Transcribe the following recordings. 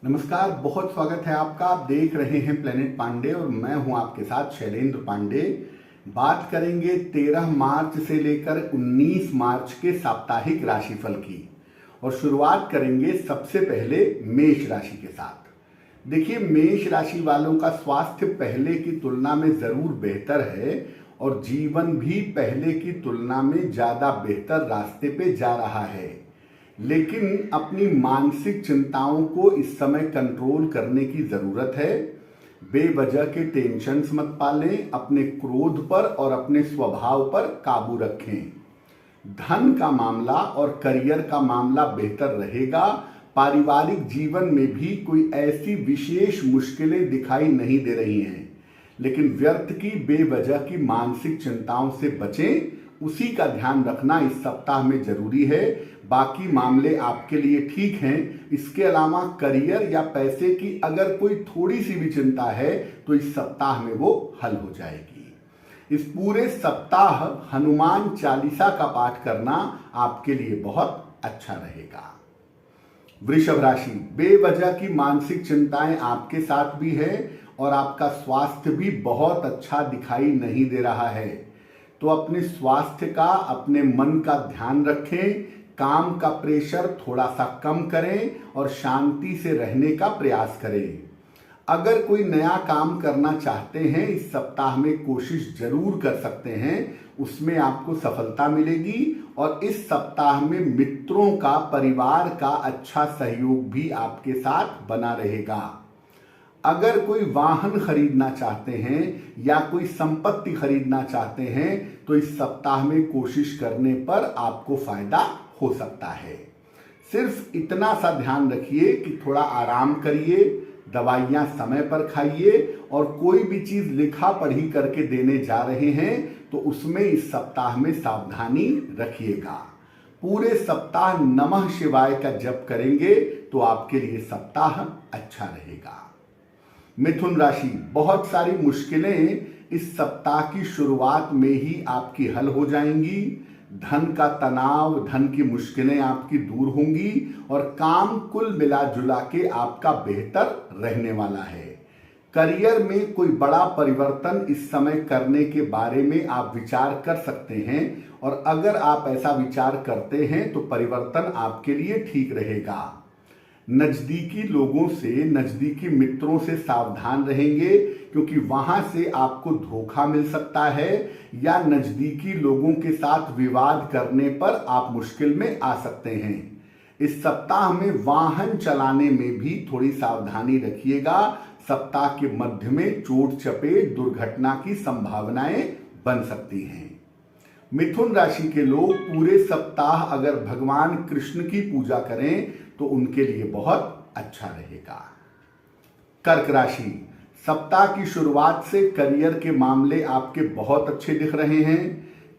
नमस्कार, बहुत स्वागत है आपका। आप देख रहे हैं प्लेनेट पांडे और मैं हूं आपके साथ शैलेंद्र पांडे। बात करेंगे 13 मार्च से लेकर 19 मार्च के साप्ताहिक राशिफल की और शुरुआत करेंगे सबसे पहले मेष राशि के साथ। देखिए, मेष राशि वालों का स्वास्थ्य पहले की तुलना में जरूर बेहतर है और जीवन भी पहले की तुलना में ज्यादा बेहतर रास्ते पे जा रहा है, लेकिन अपनी मानसिक चिंताओं को इस समय कंट्रोल करने की जरूरत है। बेवजह के टेंशन्स मत पालें, अपने क्रोध पर और अपने स्वभाव पर काबू रखें। धन का मामला और करियर का मामला बेहतर रहेगा। पारिवारिक जीवन में भी कोई ऐसी विशेष मुश्किलें दिखाई नहीं दे रही हैं, लेकिन व्यर्थ की बेवजह की मानसिक चिंताओं से बचें। उसी का ध्यान रखना इस सप्ताह में जरूरी है। बाकी मामले आपके लिए ठीक हैं। इसके अलावा करियर या पैसे की अगर कोई थोड़ी सी भी चिंता है तो इस सप्ताह में वो हल हो जाएगी। इस पूरे सप्ताह हनुमान चालीसा का पाठ करना आपके लिए बहुत अच्छा रहेगा। वृषभ राशि, बेवजह की मानसिक चिंताएं आपके साथ भी है और आपका स्वास्थ्य भी बहुत अच्छा दिखाई नहीं दे रहा है, तो अपने स्वास्थ्य का, अपने मन का ध्यान रखें। काम का प्रेशर थोड़ा सा कम करें और शांति से रहने का प्रयास करें। अगर कोई नया काम करना चाहते हैं, इस सप्ताह में कोशिश जरूर कर सकते हैं, उसमें आपको सफलता मिलेगी। और इस सप्ताह में मित्रों का, परिवार का अच्छा सहयोग भी आपके साथ बना रहेगा। अगर कोई वाहन खरीदना चाहते हैं या कोई संपत्ति खरीदना चाहते हैं तो इस सप्ताह में कोशिश करने पर आपको फायदा हो सकता है। सिर्फ इतना सा ध्यान रखिए कि थोड़ा आराम करिए, दवाइयां समय पर खाइए और कोई भी चीज लिखा पढ़ी करके देने जा रहे हैं तो उसमें इस सप्ताह में सावधानी रखिएगा। पूरे सप्ताह नमः शिवाय का जप करेंगे तो आपके लिए सप्ताह अच्छा रहेगा। मिथुन राशि, बहुत सारी मुश्किलें इस सप्ताह की शुरुआत में ही आपकी हल हो जाएंगी। धन का तनाव, धन की मुश्किलें आपकी दूर होंगी और काम कुल मिला जुला के आपका बेहतर रहने वाला है। करियर में कोई बड़ा परिवर्तन इस समय करने के बारे में आप विचार कर सकते हैं और अगर आप ऐसा विचार करते हैं तो परिवर्तन आपके लिए ठीक रहेगा। नजदीकी लोगों से, नजदीकी मित्रों से सावधान रहेंगे क्योंकि वहां से आपको धोखा मिल सकता है या नजदीकी लोगों के साथ विवाद करने पर आप मुश्किल में आ सकते हैं। इस सप्ताह में वाहन चलाने में भी थोड़ी सावधानी रखिएगा। सप्ताह के मध्य में चोट चपेट, दुर्घटना की संभावनाएं बन सकती हैं। मिथुन राशि के लोग पूरे सप्ताह अगर भगवान कृष्ण की पूजा करें तो उनके लिए बहुत अच्छा रहेगा। कर्क राशि, सप्ताह की शुरुआत से करियर के मामले आपके बहुत अच्छे दिख रहे हैं।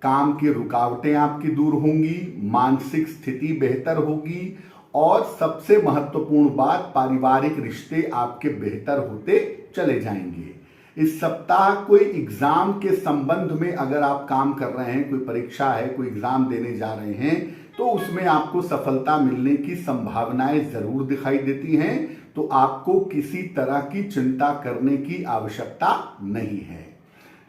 काम की रुकावटें आपकी दूर होंगी, मानसिक स्थिति बेहतर होगी और सबसे महत्वपूर्ण बात, पारिवारिक रिश्ते आपके बेहतर होते चले जाएंगे। इस सप्ताह कोई एग्जाम के संबंध में अगर आप काम कर रहे हैं, कोई परीक्षा है, कोई एग्जाम देने जा रहे हैं तो उसमें आपको सफलता मिलने की संभावनाएं जरूर दिखाई देती हैं, तो आपको किसी तरह की चिंता करने की आवश्यकता नहीं है।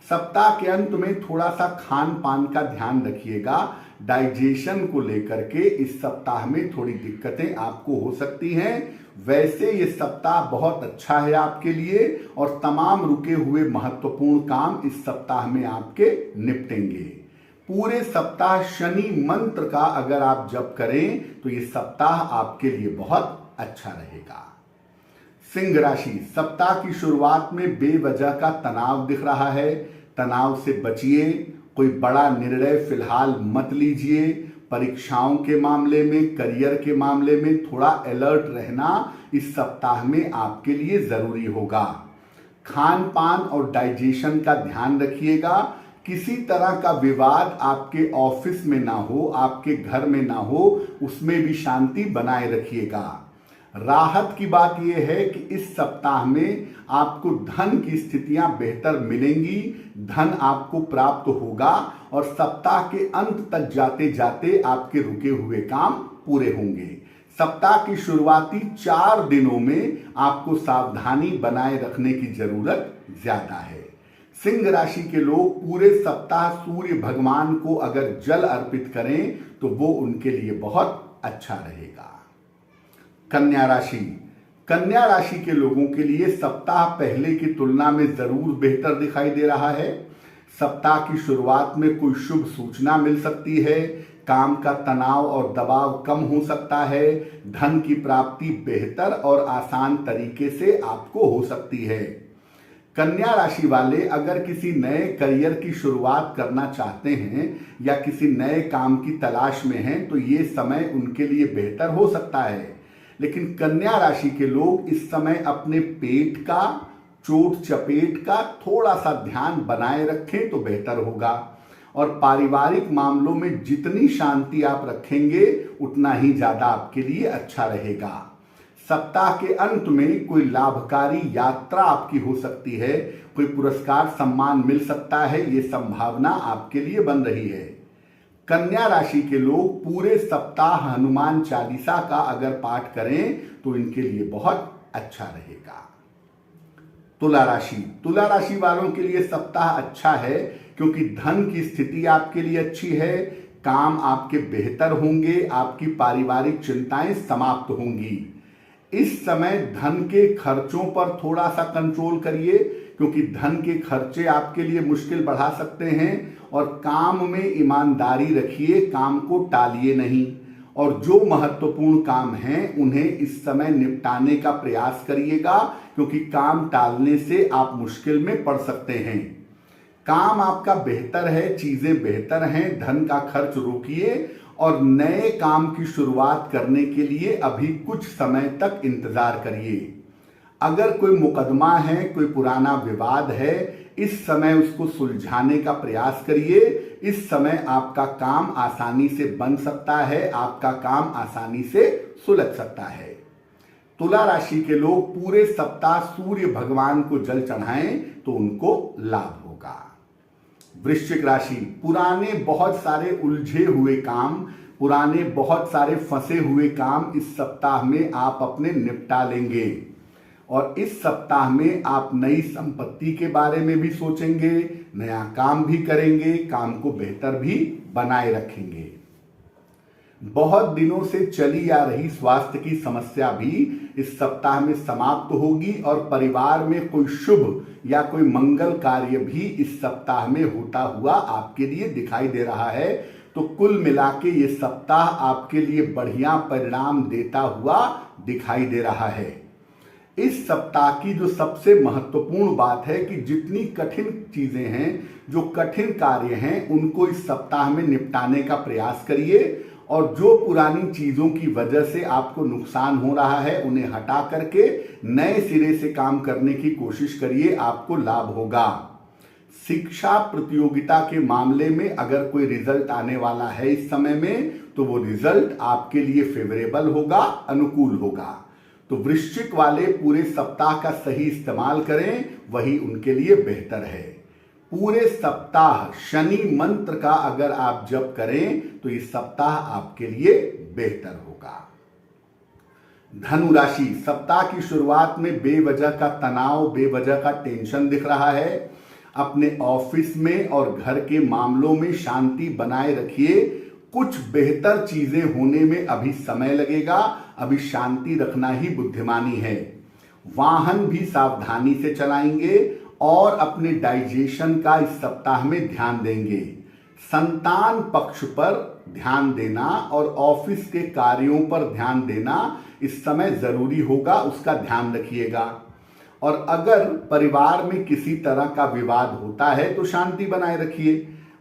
सप्ताह के अंत में थोड़ा सा खान पान का ध्यान रखिएगा। डाइजेशन को लेकर के इस सप्ताह में थोड़ी दिक्कतें आपको हो सकती हैं। वैसे ये सप्ताह बहुत अच्छा है आपके लिए और तमाम रुके हुए महत्वपूर्ण काम इस सप्ताह में आपके निपटेंगे। पूरे सप्ताह शनि मंत्र का अगर आप जप करें तो ये सप्ताह आपके लिए बहुत अच्छा रहेगा। सिंह राशि, सप्ताह की शुरुआत में बेवजह का तनाव दिख रहा है, तनाव से बचिए। कोई बड़ा निर्णय फिलहाल मत लीजिए। परीक्षाओं के मामले में, करियर के मामले में थोड़ा अलर्ट रहना इस सप्ताह में आपके लिए जरूरी होगा। खान पान और डाइजेशन का ध्यान रखिएगा। किसी तरह का विवाद आपके ऑफिस में ना हो, आपके घर में ना हो, उसमें भी शांति बनाए रखिएगा। राहत की बात यह है कि इस सप्ताह में आपको धन की स्थितियां बेहतर मिलेंगी, धन आपको प्राप्त होगा और सप्ताह के अंत तक जाते जाते आपके रुके हुए काम पूरे होंगे। सप्ताह की शुरुआती 4 दिनों में आपको सावधानी बनाए रखने की जरूरत ज्यादा है। सिंह राशि के लोग पूरे सप्ताह सूर्य भगवान को अगर जल अर्पित करें तो वो उनके लिए बहुत अच्छा रहेगा। कन्या राशि, कन्या राशि के लोगों के लिए सप्ताह पहले की तुलना में जरूर बेहतर दिखाई दे रहा है। सप्ताह की शुरुआत में कोई शुभ सूचना मिल सकती है, काम का तनाव और दबाव कम हो सकता है, धन की प्राप्ति बेहतर और आसान तरीके से आपको हो सकती है। कन्या राशि वाले अगर किसी नए करियर की शुरुआत करना चाहते हैं या किसी नए काम की तलाश में हैं तो ये समय उनके लिए बेहतर हो सकता है। लेकिन कन्या राशि के लोग इस समय अपने पेट का, चोट चपेट का थोड़ा सा ध्यान बनाए रखें तो बेहतर होगा। और पारिवारिक मामलों में जितनी शांति आप रखेंगे उतना ही ज्यादा आपके लिए अच्छा रहेगा। सप्ताह के अंत में कोई लाभकारी यात्रा आपकी हो सकती है, कोई पुरस्कार सम्मान मिल सकता है, ये संभावना आपके लिए बन रही है। कन्या राशि के लोग पूरे सप्ताह हनुमान चालीसा का अगर पाठ करें तो इनके लिए बहुत अच्छा रहेगा। तुला राशि, तुला राशि वालों के लिए सप्ताह अच्छा है क्योंकि धन की स्थिति आपके लिए अच्छी है, काम आपके बेहतर होंगे, आपकी पारिवारिक चिंताएं समाप्त होंगी। इस समय धन के खर्चों पर थोड़ा सा कंट्रोल करिए क्योंकि धन के खर्चे आपके लिए मुश्किल बढ़ा सकते हैं। और काम में ईमानदारी रखिए, काम को टालिए नहीं। और जो महत्वपूर्ण काम हैं उन्हें इस समय निपटाने का प्रयास करिएगा क्योंकि काम टालने से आप मुश्किल में पड़ सकते हैं। काम आपका बेहतर है, चीजें बेहतर हैं, धन का खर्च रोकिए और नए काम की शुरुआत करने के लिए अभी कुछ समय तक इंतजार करिए। अगर कोई मुकदमा है, कोई पुराना विवाद है, इस समय उसको सुलझाने का प्रयास करिए। इस समय आपका काम आसानी से बन सकता है, आपका काम आसानी से सुलझ सकता है। तुला राशि के लोग पूरे सप्ताह सूर्य भगवान को जल चढ़ाएं तो उनको लाभ होगा। वृश्चिक राशि, पुराने बहुत सारे उलझे हुए काम, पुराने बहुत सारे फंसे हुए काम इस सप्ताह में आप अपने निपटा लेंगे। और इस सप्ताह में आप नई संपत्ति के बारे में भी सोचेंगे, नया काम भी करेंगे, काम को बेहतर भी बनाए रखेंगे। बहुत दिनों से चली आ रही स्वास्थ्य की समस्या भी इस सप्ताह में समाप्त होगी और परिवार में कोई शुभ या कोई मंगल कार्य भी इस सप्ताह में होता हुआ आपके लिए दिखाई दे रहा है। तो कुल मिला के ये सप्ताह आपके लिए बढ़िया परिणाम देता हुआ दिखाई दे रहा है। इस सप्ताह की जो सबसे महत्वपूर्ण बात है कि जितनी कठिन चीजें हैं, जो कठिन कार्य हैं, उनको इस सप्ताह में निपटाने का प्रयास करिए और जो पुरानी चीजों की वजह से आपको नुकसान हो रहा है उन्हें हटा करके नए सिरे से काम करने की कोशिश करिए, आपको लाभ होगा। शिक्षा प्रतियोगिता के मामले में अगर कोई रिजल्ट आने वाला है इस समय में तो वो रिजल्ट आपके लिए फेवरेबल होगा, अनुकूल होगा। तो वृश्चिक वाले पूरे सप्ताह का सही इस्तेमाल करें, वही उनके लिए बेहतर है। पूरे सप्ताह शनि मंत्र का अगर आप जप करें तो इस सप्ताह आपके लिए बेहतर होगा। धनु राशि, सप्ताह की शुरुआत में बेवजह का तनाव, बेवजह का टेंशन दिख रहा है। अपने ऑफिस में और घर के मामलों में शांति बनाए रखिए। कुछ बेहतर चीजें होने में अभी समय लगेगा, अभी शांति रखना ही बुद्धिमानी है। वाहन भी सावधानी से चलाएंगे और अपने डाइजेशन का इस सप्ताह में ध्यान देंगे। संतान पक्ष पर ध्यान देना और ऑफिस के कार्यों पर ध्यान देना इस समय जरूरी होगा, उसका ध्यान रखिएगा। और अगर परिवार में किसी तरह का विवाद होता है तो शांति बनाए रखिए।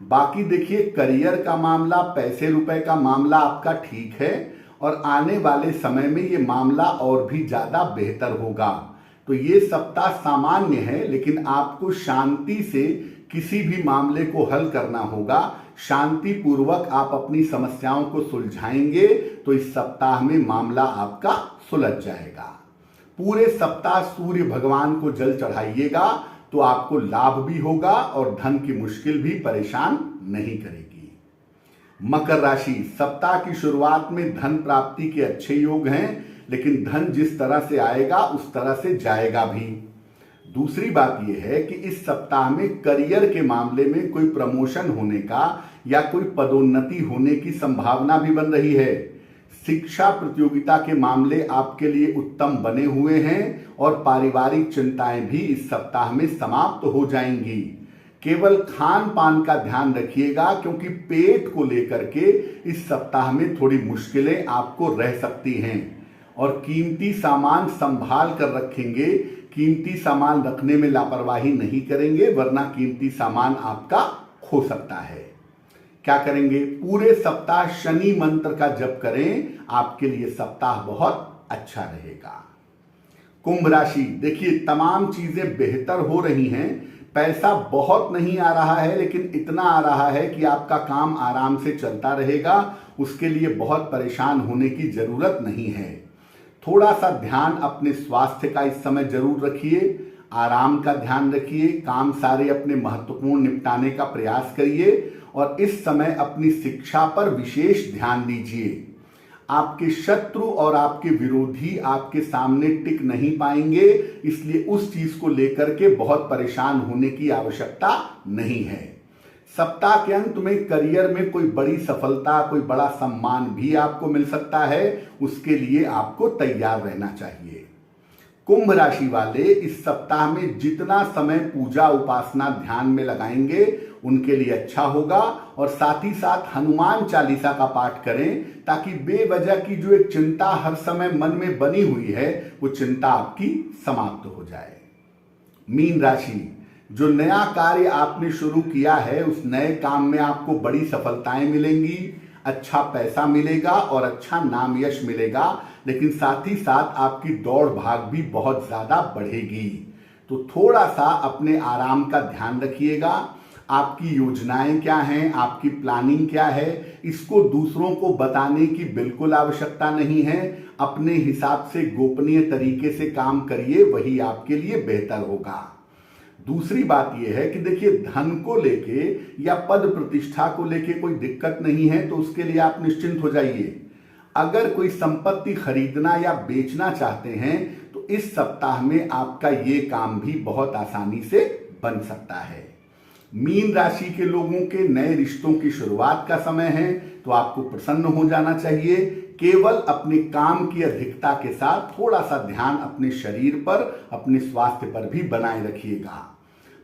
बाकी देखिए, करियर का मामला, पैसे रुपए का मामला आपका ठीक है और आने वाले समय में ये मामला और भी ज्यादा बेहतर होगा। तो ये सप्ताह सामान्य है, लेकिन आपको शांति से किसी भी मामले को हल करना होगा। शांति पूर्वक आप अपनी समस्याओं को सुलझाएंगे तो इस सप्ताह में मामला आपका सुलझ जाएगा। पूरे सप्ताह सूर्य भगवान को जल चढ़ाइएगा तो आपको लाभ भी होगा और धन की मुश्किल भी परेशान नहीं करेगी। मकर राशि, सप्ताह की शुरुआत में धन प्राप्ति के अच्छे योग हैं, लेकिन धन जिस तरह से आएगा उस तरह से जाएगा भी। दूसरी बात यह है कि इस सप्ताह में करियर के मामले में कोई प्रमोशन होने का या कोई पदोन्नति होने की संभावना भी बन रही है। शिक्षा प्रतियोगिता के मामले आपके लिए उत्तम बने हुए हैं और पारिवारिक चिंताएं भी इस सप्ताह में समाप्त हो जाएंगी। केवल खान पान का ध्यान रखिएगा, क्योंकि पेट को लेकर के इस सप्ताह में थोड़ी मुश्किलें आपको रह सकती हैं। और कीमती सामान संभाल कर रखेंगे, कीमती सामान रखने में लापरवाही नहीं करेंगे, वरना कीमती सामान आपका खो सकता है। क्या करेंगे? पूरे सप्ताह शनि मंत्र का जप करें, आपके लिए सप्ताह बहुत अच्छा रहेगा। कुंभ राशि, देखिए तमाम चीजें बेहतर हो रही हैं, पैसा बहुत नहीं आ रहा है, लेकिन इतना आ रहा है कि आपका काम आराम से चलता रहेगा। उसके लिए बहुत परेशान होने की जरूरत नहीं है। थोड़ा सा ध्यान अपने स्वास्थ्य का इस समय जरूर रखिए, आराम का ध्यान रखिए, काम सारे अपने महत्वपूर्ण निपटाने का प्रयास करिए और इस समय अपनी शिक्षा पर विशेष ध्यान दीजिए। आपके शत्रु और आपके विरोधी आपके सामने टिक नहीं पाएंगे, इसलिए उस चीज को लेकर के बहुत परेशान होने की आवश्यकता नहीं है। सप्ताह के अंत में करियर में कोई बड़ी सफलता, कोई बड़ा सम्मान भी आपको मिल सकता है, उसके लिए आपको तैयार रहना चाहिए। कुंभ राशि वाले इस सप्ताह में जितना समय पूजा उपासना ध्यान में लगाएंगे उनके लिए अच्छा होगा, और साथ ही साथ हनुमान चालीसा का पाठ करें, ताकि बेवजह की जो एक चिंता हर समय मन में बनी हुई है वो चिंता आपकी समाप्त हो जाए। मीन राशि, जो नया कार्य आपने शुरू किया है उस नए काम में आपको बड़ी सफलताएं मिलेंगी, अच्छा पैसा मिलेगा और अच्छा नाम यश मिलेगा, लेकिन साथ ही साथ आपकी दौड़ भाग भी बहुत ज्यादा बढ़ेगी। तो थोड़ा सा अपने आराम का ध्यान रखिएगा। आपकी योजनाएं क्या हैं, आपकी प्लानिंग क्या है, इसको दूसरों को बताने की बिल्कुल आवश्यकता नहीं है। अपने हिसाब से गोपनीय तरीके से काम करिए, वही आपके लिए बेहतर होगा। दूसरी बात यह है कि देखिए धन को लेके या पद प्रतिष्ठा को लेके कोई दिक्कत नहीं है, तो उसके लिए आप निश्चिंत हो जाइए। अगर कोई संपत्ति खरीदना या बेचना चाहते हैं तो इस सप्ताह में आपका ये काम भी बहुत आसानी से बन सकता है। मीन राशि के लोगों के नए रिश्तों की शुरुआत का समय है, तो आपको प्रसन्न हो जाना चाहिए। केवल अपने काम की अधिकता के साथ थोड़ा सा ध्यान अपने शरीर पर, अपने स्वास्थ्य पर भी बनाए रखिएगा।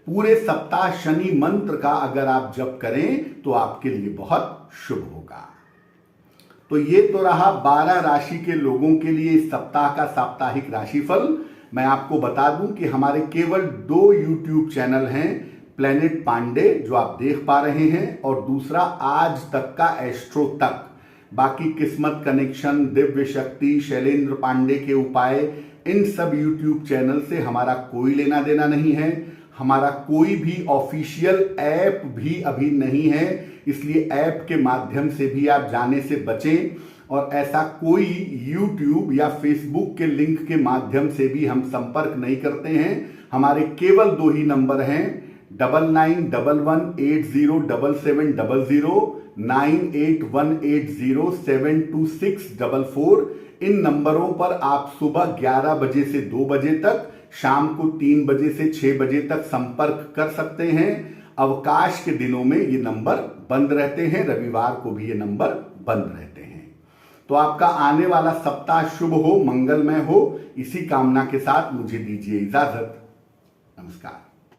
पूरे सप्ताह शनि मंत्र का अगर आप जप करें तो आपके लिए बहुत शुभ होगा। तो ये तो रहा 12 राशि के लोगों के लिए इस सप्ताह का साप्ताहिक राशिफल। मैं आपको बता दूं कि हमारे केवल 2 YouTube चैनल हैं, प्लेनेट पांडे जो आप देख पा रहे हैं, और दूसरा आज तक का एस्ट्रो तक। बाकी किस्मत कनेक्शन, दिव्य शक्ति, शैलेंद्र पांडे के उपाय, इन सब YouTube चैनल से हमारा कोई लेना देना नहीं है। हमारा कोई भी ऑफिशियल ऐप भी अभी नहीं है, इसलिए ऐप के माध्यम से भी आप जाने से बचें। और ऐसा कोई YouTube या Facebook के लिंक के माध्यम से भी हम संपर्क नहीं करते हैं। हमारे केवल 2 ही नंबर हैं, 9911807700, 9818072644। इन नंबरों पर आप सुबह 11 बजे से 2 बजे तक, शाम को 3 बजे से 6 बजे तक संपर्क कर सकते हैं। अवकाश के दिनों में ये नंबर बंद रहते हैं, रविवार को भी ये नंबर बंद रहते हैं। तो आपका आने वाला सप्ताह शुभ हो, मंगलमय हो, इसी कामना के साथ मुझे दीजिए इजाजत। नमस्कार।